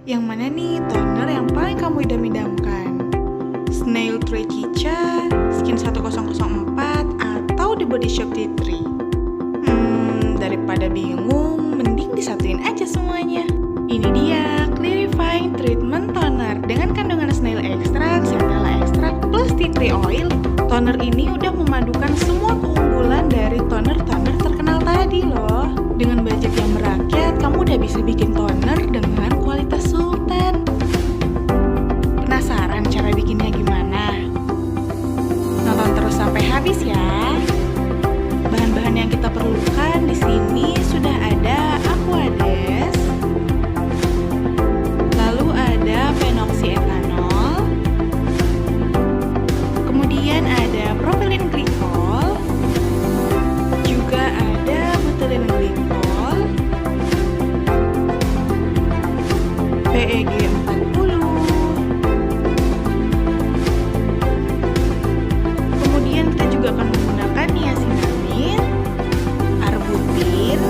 Yang mana nih toner yang paling kamu idam-idamkan? Snail Tree Cica, Skin 1004, atau The Body Shop Tea Tree? Daripada bingung, mending disatuin aja semuanya. Ini dia Clarifying Treatment Toner dengan kandungan snail extract, centella extract, plus tea tree oil. Toner ini udah memadukan semua keunggulan dari toner-toner terkenal tadi loh. Dengan budget yang merakyat, kamu udah bisa bikin toner dengan kualitas sultan. Penasaran cara bikinnya gimana? Nonton terus sampai habis ya. Bahan-bahan yang kita perlukan di sini sudah ada Aquades, lalu ada phenoxyetanol, kemudian ada propylene glycol, juga ada butylene glycol, PEG 40, kemudian kita juga akan menggunakan niacinamide, arbutin,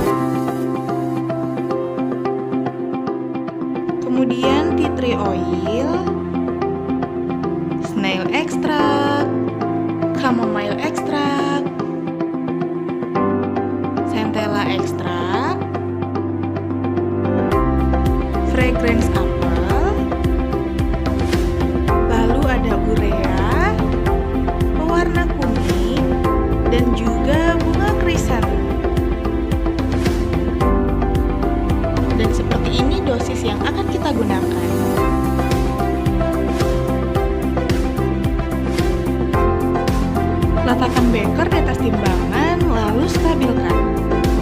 kemudian tea tree oil, snail extract, chamomile extract, centella extract, fragrance apple, lalu ada urea, pewarna kuning, dan juga bunga krisantemum. Dan seperti ini dosis yang akan kita gunakan. Letakkan beker di atas timbangan, lalu stabilkan.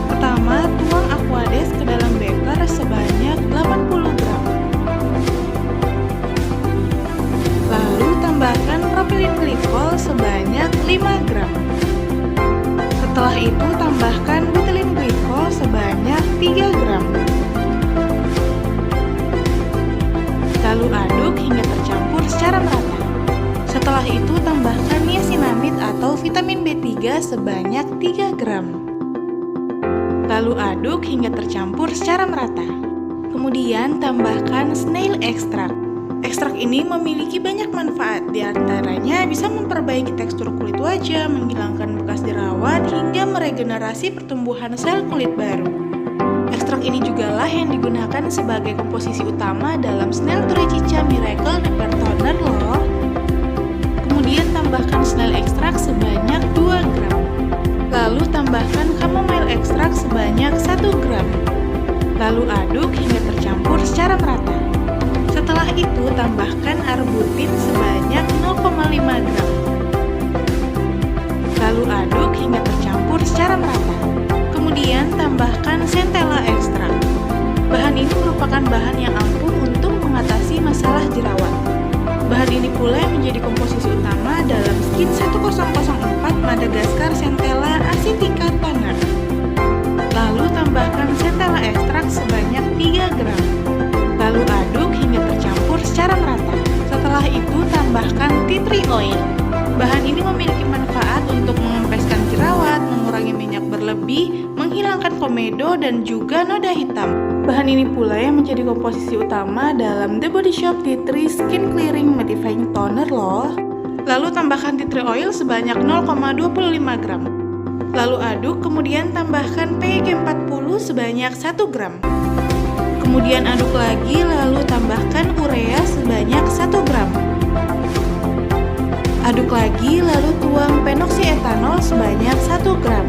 Pertama, tuang Aquades ke dalam beker sebanyak 80 gram. Lalu tambahkan propylene glycol sebanyak 5 gram. Setelah itu tambahkan butylene glycol sebanyak 3 gram. Lalu aduk hingga tercampur secara merata. Setelah itu tambahkan niacinamide atau vitamin B3 sebanyak 3 gram. Lalu aduk hingga tercampur secara merata. Kemudian tambahkan snail extract. Ekstrak ini memiliki banyak manfaat, di antaranya bisa memperbaiki tekstur kulit wajah, menghilangkan bekas jerawat, hingga meregenerasi pertumbuhan sel kulit baru. Ekstrak ini juga lah yang digunakan sebagai komposisi utama dalam Snail Tree Cica Miracle Repair Toner loh. Kemudian tambahkan snail extract sebanyak 2 gram. Lalu tambahkan chamomile extract sebanyak 1 gram. Lalu aduk hingga tercampur secara merata. Setelah itu tambahkan arbutin sebanyak 0,5 gram. Lalu aduk hingga tercampur secara merata. Kemudian tambahkan centella extract. Bahan ini merupakan bahan yang ampuh untuk mengatasi masalah jerawat. Bahan ini pula yang menjadi komposisi utama dalam Skin 1004 Madagascar Centella Acetica Toner. Lalu tambahkan centella extract sebanyak 3 gram. Lalu aduk hingga tercampur secara merata. Setelah itu tambahkan tea tree oil. Bahan ini memiliki manfaat untuk mengempeskan jerawat, mengurangi minyak berlebih, menghilangkan komedo, dan juga noda hitam. Bahan ini pula yang menjadi komposisi utama dalam The Body Shop Tea Tree Skin Clearing Mattifying Toner loh. Lalu tambahkan tea tree oil sebanyak 0,25 gram. Lalu aduk, kemudian tambahkan PEG 40 sebanyak 1 gram. Kemudian aduk lagi, lalu tambahkan urea sebanyak 1 gram. Aduk lagi, lalu tuang phenoxyetanol sebanyak 1 gram.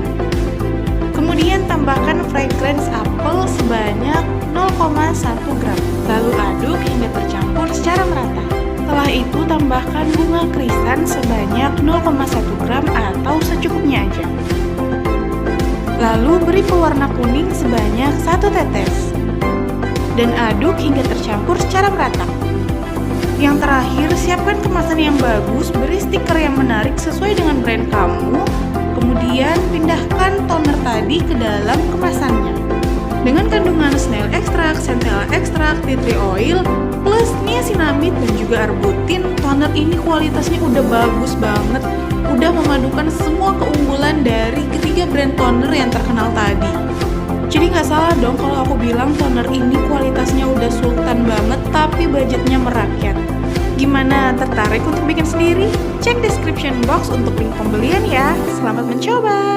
Kemudian tambahkan fragrance apple sebanyak 0,1 gram. Lalu aduk hingga tercampur secara merata. Setelah itu tambahkan bunga krisan sebanyak 0,1 gram atau secukupnya aja. Lalu beri pewarna kuning sebanyak 1 tetes. Dan aduk hingga tercampur secara merata. Yang terakhir, siapkan kemasan yang bagus, beri stiker yang menarik sesuai dengan brand kamu, kemudian pindahkan toner tadi ke dalam kemasannya. Dengan kandungan snail extract, centella extract, tea tree oil, plus niacinamide dan juga arbutin, toner ini kualitasnya udah bagus banget, udah memadukan semua keunggulan dari ketiga brand toner yang terkenal tadi. Jadi nggak salah dong kalau aku bilang toner ini kualitasnya udah sultan banget tapi budgetnya merakyat. Gimana, tertarik untuk bikin sendiri? Cek description box untuk link pembelian ya. Selamat mencoba!